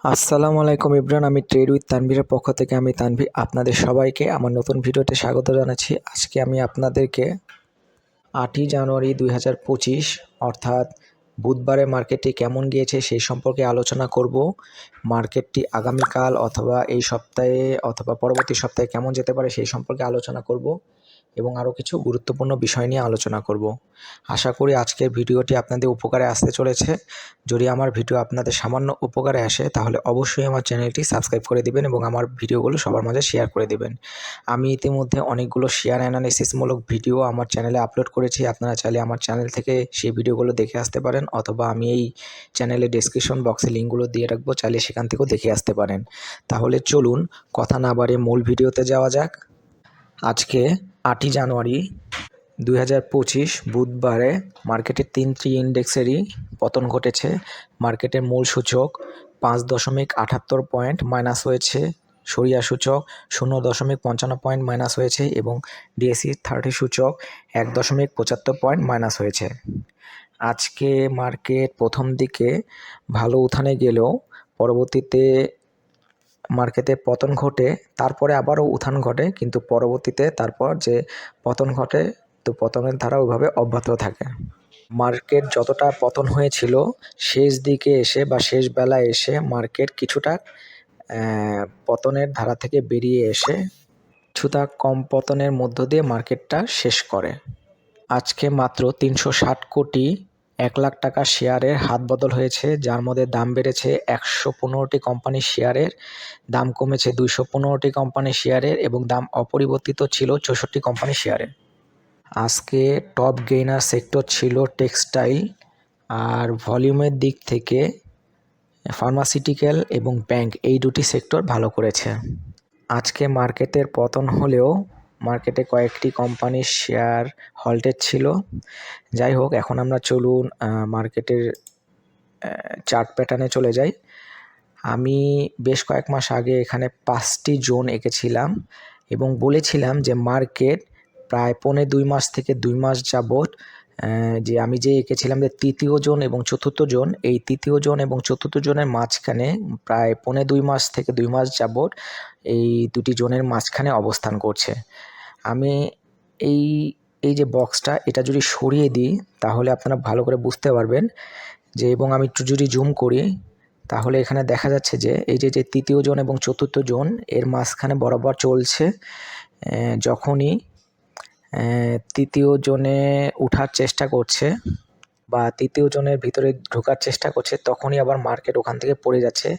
আসসালামু আলাইকুম ইব্রান, আমি ট্রেড উইথ তানভীরের পক্ষ থেকে আমি তানভীর আপনাদের সবাইকে আমার নতুন ভিডিওতে স্বাগত জানাচ্ছি। আজকে আমি আপনাদেরকে 8ই জানুয়ারি 2025 অর্থাৎ বুধবারে মার্কেটটি কেমন গিয়েছে সেই সম্পর্কে আলোচনা করব। মার্কেটটি আগামীকাল অথবা এই সপ্তাহে অথবা পরবর্তী সপ্তাহে কেমন যেতে পারে সেই সম্পর্কে আলোচনা করব এবং আরও কিছু গুরুত্বপূর্ণ বিষয় নিয়ে আলোচনা করব। আশা করি আজকের ভিডিওটি আপনাদের উপকারে আসতে চলেছে। যদি আমার ভিডিও আপনাদের সামান্য উপকারে আসে তাহলে অবশ্যই আমার চ্যানেলটি সাবস্ক্রাইব করে দিবেন এবং আমার ভিডিওগুলো সবার মাঝে শেয়ার করে দিবেন। আমি ইতিমধ্যে অনেকগুলো শেয়ার অ্যানালিসিসমূলক ভিডিও আমার চ্যানেলে আপলোড করেছি। আপনারা চাইলে আমার চ্যানেল থেকে সেই ভিডিওগুলো দেখে আসতে পারেন, অথবা আমি এই চ্যানেলে ডেসক্রিপশন বক্সে লিঙ্কগুলো দিয়ে রাখবো, চাইলে সেখান থেকেও দেখে আসতে পারেন। তাহলে চলুন কথা না বাড়িয়ে মূল ভিডিওতে যাওয়া যাক। আজকে 8ই জানুয়ারি 2025 বুধবারে মার্কেটের 3টি ইন্ডেক্সেরই পতন ঘটেছে। মার্কেটের মূল সূচক 5.78 পয়েন্ট মাইনাস হয়েছে, সরিয়া সূচক 0.55 পয়েন্ট মাইনাস হয়েছে এবং ডিএসই 30 সূচক 1.75 পয়েন্ট মাইনাস হয়েছে। আজকে মার্কেট প্রথম দিকে ভালো উত্থানে গেলেও পরবর্তীতে মার্কেটে পতন ঘটে, তারপরে আবারও উত্থান ঘটে, কিন্তু পরবর্তীতে তারপর যে পতন ঘটে তো পতনের ধারা ওইভাবে অব্যাহত থাকে। মার্কেট যতটা পতন হয়েছিল শেষ দিকে এসে বা শেষ বেলায় এসে মার্কেট কিছুটা পতনের ধারা থেকে বেরিয়ে এসে কিছুটা কম পতনের মধ্য দিয়ে মার্কেটটা শেষ করে। আজকে মাত্র 360 কোটি 1 লাখ টাকা শেয়ারের হাত বদল হয়েছে, যার মধ্যে দাম বেড়েছে 115টি কোম্পানির শেয়ারের, দাম কমেছে 215টি কোম্পানির শেয়ারের এবং দাম অপরিবর্তিত ছিল 64 কোম্পানির শেয়ারের। আজকে টপ গেইনার সেক্টর ছিল টেক্সটাইল, আর ভলিউমের দিক থেকে ফার্মাসিউটিক্যাল এবং ব্যাংক, এই দুটি সেক্টর ভালো করেছে। আজকে মার্কেটের পতন হলেও মার্কেটে কয়েকটি কোম্পানির শেয়ার হল্টেড ছিল। যাই হোক, এখন আমরা চলুন মার্কেটের চার্ট প্যাটার্নে চলে যাই। আমি বেশ কয়েক মাস আগে এখানে 5টি জোন এঁকেছিলাম এবং বলেছিলাম যে মার্কেট প্রায় 1.25 মাস থেকে 2 মাস যাবৎ যে আমি যে এঁকেছিলাম যে তৃতীয় জোন এবং চতুর্থ জোন, এই তৃতীয় জোন এবং চতুর্থ জোনের মাঝখানে প্রায় 1.25 মাস থেকে 2 মাস যাবৎ এই দুটি জোনের মাঝখানে অবস্থান করছে। আমি এই যে বক্সটা এটা যদি সরিয়ে দিই তাহলে আপনারা ভালো করে বুঝতে পারবেন যে, এবং আমি একটু যদি জুম করি তাহলে এখানে দেখা যাচ্ছে যে এই যে তৃতীয় জোন এবং চতুর্থ জোন এর মাঝখানে বরাবর চলছে। যখনই তৃতীয় জোনে ওঠার চেষ্টা করছে বা তৃতীয় জোনের ভিতরে ঢোকার চেষ্টা করছে তখনই আবার মার্কেট ওখান থেকে পড়ে যাচ্ছে।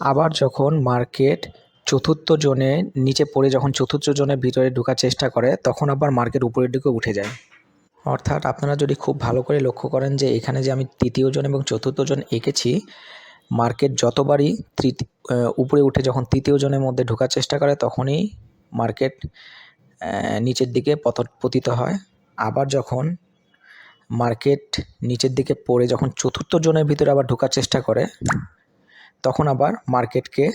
আবার যখন মার্কেট চতুর্থ জোনে নিচে পড়ে যখন চতুর্থ জোনের ভিতরে ঢোকার চেষ্টা করে তখন আবার মার্কেট উপরের দিকে উঠে যায়। অর্থাৎ আপনারা যদি খুব ভালো করে লক্ষ্য করেন যে এখানে যে আমি তৃতীয় জোন এবং চতুর্থ জোন এঁকেছি, মার্কেট যতবারই উপরে উঠে যখন তৃতীয় জোনের মধ্যে ঢোকার চেষ্টা করে তখনই মার্কেট নিচের দিকে পতিত হয়। আবার যখন মার্কেট নিচের দিকে পড়ে যখন চতুর্থ জোনের ভিতরে আবার ঢোকার চেষ্টা করে তখন আবার মার্কেটকে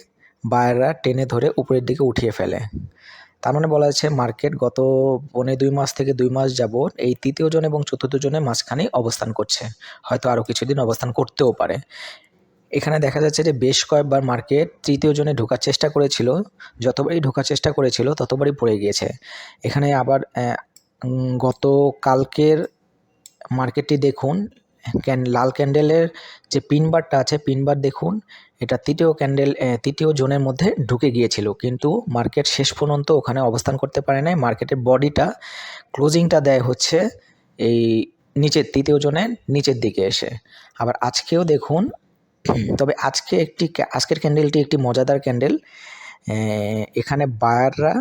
বায়াররা টেনে ধরে উপরের দিকে উঠিয়ে ফেলে। তার মানে বলা যাচ্ছে মার্কেট গত 1.25 মাস থেকে 2 মাস যাবৎ এই তৃতীয় জন এবং চতুর্থ জনের মাঝখানেই অবস্থান করছে, হয়তো আরও কিছুদিন অবস্থান করতেও পারে। এখানে দেখা যাচ্ছে যে বেশ কয়েকবার মার্কেট তৃতীয় জনে ঢোকার চেষ্টা করেছিল, যতবারই ঢোকার চেষ্টা করেছিল ততবারই পড়ে গিয়েছে। এখানে আবার গত কালকের মার্কেটটি দেখুন, লাল ক্যান্ডেলের যে পিনবারটা আছে পিনবার দেখুন, এটা তৃতীয় জোনের মধ্যে ঢুকে গিয়েছিল, কিন্তু মার্কেট শেষ পর্যন্ত ওখানে অবস্থান করতে পারে নাই। মার্কেটের বডিটা ক্লোজিংটা দেয় হচ্ছে এই তৃতীয় জোনের নিচের দিকে এসে। আবার আজকেও দেখুন, তবে আজকের ক্যান্ডেলটি একটি মজাদার ক্যান্ডেল। এখানে বায়াররা,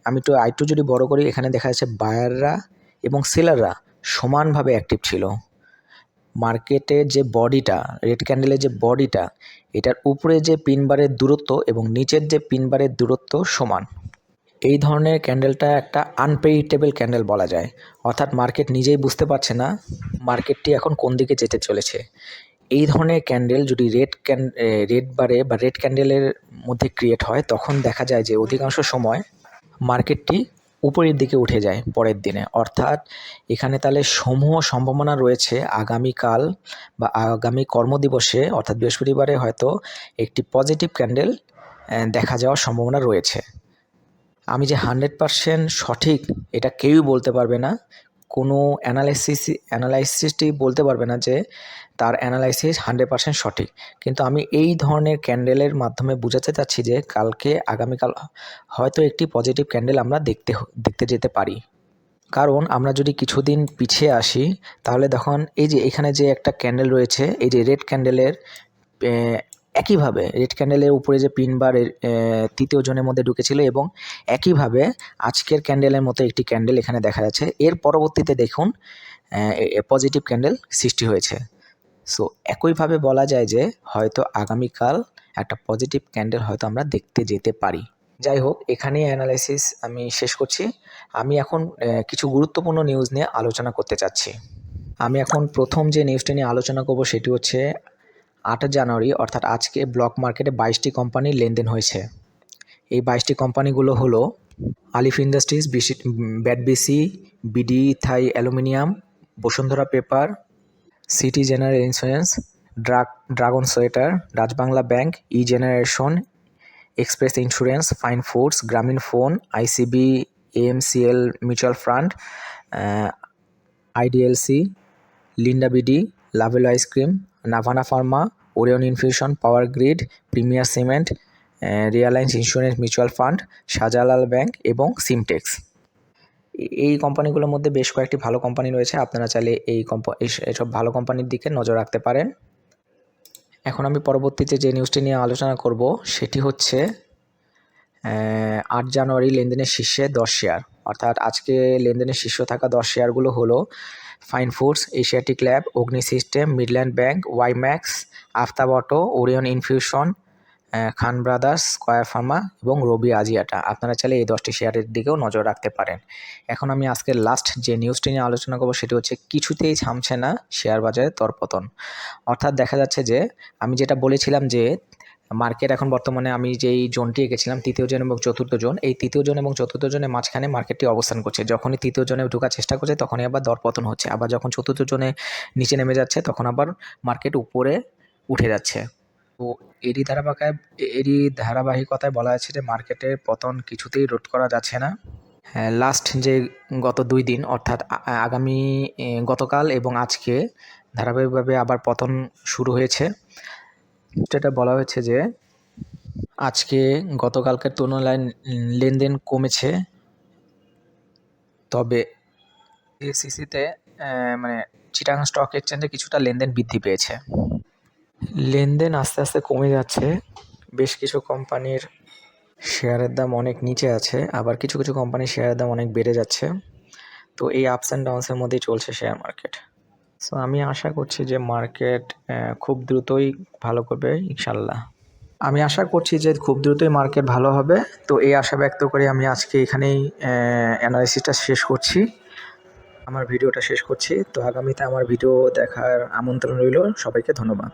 আমি একটু যদি বড় করি, এখানে দেখা যাচ্ছে বায়াররা এবং সেলাররা সমানভাবে অ্যাক্টিভ ছিল। মার্কেটের যে বডিটা, রেড ক্যান্ডেলের যে বডিটা, এটার উপরে যে পিনবারের দূরত্ব এবং নিচের যে পিনবারের দূরত্ব সমান। এই ধরনের ক্যান্ডেলটা একটা আনপ্রেডিক্টেবল ক্যান্ডেল বলা যায়, অর্থাৎ মার্কেট নিজেই বুঝতে পারছে না মার্কেটটি এখন কোন দিকে যেতে চলেছে। এই ধরনের ক্যান্ডেল যদি রেড বারে বা রেড ক্যান্ডেলের মধ্যে ক্রিয়েট হয় তখন দেখা যায় যে অধিকাংশ সময় মার্কেটটি উপরের দিকে উঠে যায় পরের দিনে। অর্থাৎ এখানে তাহলে সমূহ সম্ভাবনা রয়েছে আগামীকাল বা আগামী কর্মদিবসে অর্থাৎ বৃহস্পতিবারে হয়তো একটি পজিটিভ ক্যান্ডেল দেখা যাওয়ার সম্ভাবনা রয়েছে। আমি যে 100% সঠিক এটা কেউই বলতে পারবে না, কোনো অ্যানালাইসিসটি বলতে পারবে না যে তার অ্যানালাইসিস 100% সঠিক। কিন্তু আমি এই ধরনের ক্যান্ডেলের মাধ্যমে বোঝাতে চাচ্ছি যে আগামীকাল হয়তো একটি পজিটিভ ক্যান্ডেল আমরা দেখতে যেতে পারি। কারণ আমরা যদি কিছুদিন পিছিয়ে আসি তাহলে তখন এই যে এখানে যে একটা ক্যান্ডেল রয়েছে, এই যে রেড ক্যান্ডেলের একইভাবে রেড ক্যান্ডেলের উপরে যে পিন বার তৃতীয় জোনের মধ্যে ঢুকেছিল এবং একইভাবে আজকের ক্যান্ডেলের মতো একটি ক্যান্ডেল এখানে দেখা যাচ্ছে। এর পরবর্তীতে দেখুন পজিটিভ ক্যান্ডেল সৃষ্টি হয়েছে। সো একইভাবে বলা যায় যে হয়তো আগামীকাল একটা পজিটিভ ক্যান্ডেল হয়তো আমরা দেখতে যেতে পারি। যাই হোক, এখানেই অ্যানালাইসিস আমি শেষ করছি। আমি এখন কিছু গুরুত্বপূর্ণ নিউজ নিয়ে আলোচনা করতে চাচ্ছি। আমি এখন প্রথম যে নিউজটি নিয়ে আলোচনা করব সেটি হচ্ছে 8 জানুয়ারি অর্থাৎ আজকে ব্লক মার্কেটে 22টি কোম্পানির লেনদেন হয়েছে। এই 22টি কোম্পানিগুলো হলো আলিফ ইন্ডাস্ট্রিজ, ব্যাডবিসি, BD Thai aluminium, Bashundhara paper, city general insurance, dragon sweater, রাজবাংলা bank, e generation, express insurance, fine foods, Grameen phone, ICB, AMCL mutual fund, IDLC, Linde BD, Lovello ice cream, Navana pharma, Orion infusion, power grid, premier cement, reliance insurance mutual fund, Shahjalal bank এবং Simtex. এই কোম্পানিগুলোর মধ্যে বেশ কয়েকটি ভালো company রয়েছে। আপনারা চাইলে এইসব ভালো কোম্পানির দিকে নজর রাখতে পারেন। এখন আমি পরবর্তীতে যে নিউজটি নিয়ে আলোচনা করব সেটি হচ্ছে 8 জানুয়ারি লেনদেনের শীর্ষে 10 শেয়ার, অর্থাৎ আজকে লেনদেনের শীর্ষ থাকা 10 শেয়ারগুলো হলো fine foods, Asiatic lab, Agni system, Midland bank, WiMAX, Aftab auto, Orion infusion, Khan brothers, square pharma এবং রবি আজিয়াটা। আপনারা চাইলে এই 10টি শেয়ারের দিকেও নজর রাখতে পারেন। এখন আমি আজকের লাস্ট যে নিউজটি নিয়ে আলোচনা করবো সেটি হচ্ছে কিছুতেই থামছে না শেয়ার বাজারে দরপতন। অর্থাৎ দেখা যাচ্ছে যে আমি যেটা বলেছিলাম যে মার্কেট এখন বর্তমানে আমি যেই জোনটি এঁকেছিলাম তৃতীয় জোন এবং চতুর্থ জোন, এই তৃতীয় জোন এবং চতুর্থ জোনের মাঝখানে মার্কেটটি অবস্থান করছে। যখনই তৃতীয় জোনে ঢোকার চেষ্টা করছে তখনই আবার দরপতন হচ্ছে, আবার যখন চতুর্থ জোনে নিচে নেমে যাচ্ছে তখন আবার মার্কেট উপরে উঠে যাচ্ছে। তো এরই ধারাবাহিকতায় বলা আছে যে মার্কেটের পতন কিছুতেই রোধ করা যাচ্ছে না। হ্যাঁ, লাস্ট যে গত 2 দিন অর্থাৎ গতকাল এবং আজকে ধারাবাহিকভাবে আবার পতন শুরু হয়েছে। যেটা বলা হয়েছে যে আজকে গতকালকের তুলনায় লেনদেন কমেছে, তবে এসিসিতে মানে চিটাগাং স্টক এক্সচেঞ্জে কিছুটা লেনদেন বৃদ্ধি পেয়েছে। লেনদেন আস্তে আস্তে কমে যাচ্ছে। বেশ কিছু কোম্পানির শেয়ারের দাম অনেক নিচে আছে, আবার কিছু কিছু কোম্পানির শেয়ারের দাম অনেক বেড়ে যাচ্ছে। তো এই আপস অ্যান্ড ডাউনসের মধ্যেই চলছে শেয়ার মার্কেট। সো আমি আশা করছি যে মার্কেট খুব দ্রুতই ভালো করবে ইনশাল্লাহ। আমি আশা করছি যে খুব দ্রুতই মার্কেট ভালো হবে। তো এই আশা ব্যক্ত করে আমি আজকে এখানেই অ্যানালাইসিসটা শেষ করছি, আমার ভিডিওটা শেষ করছি। তো আগামীতে আমার ভিডিও দেখার আমন্ত্রণ রইল। সবাইকে ধন্যবাদ।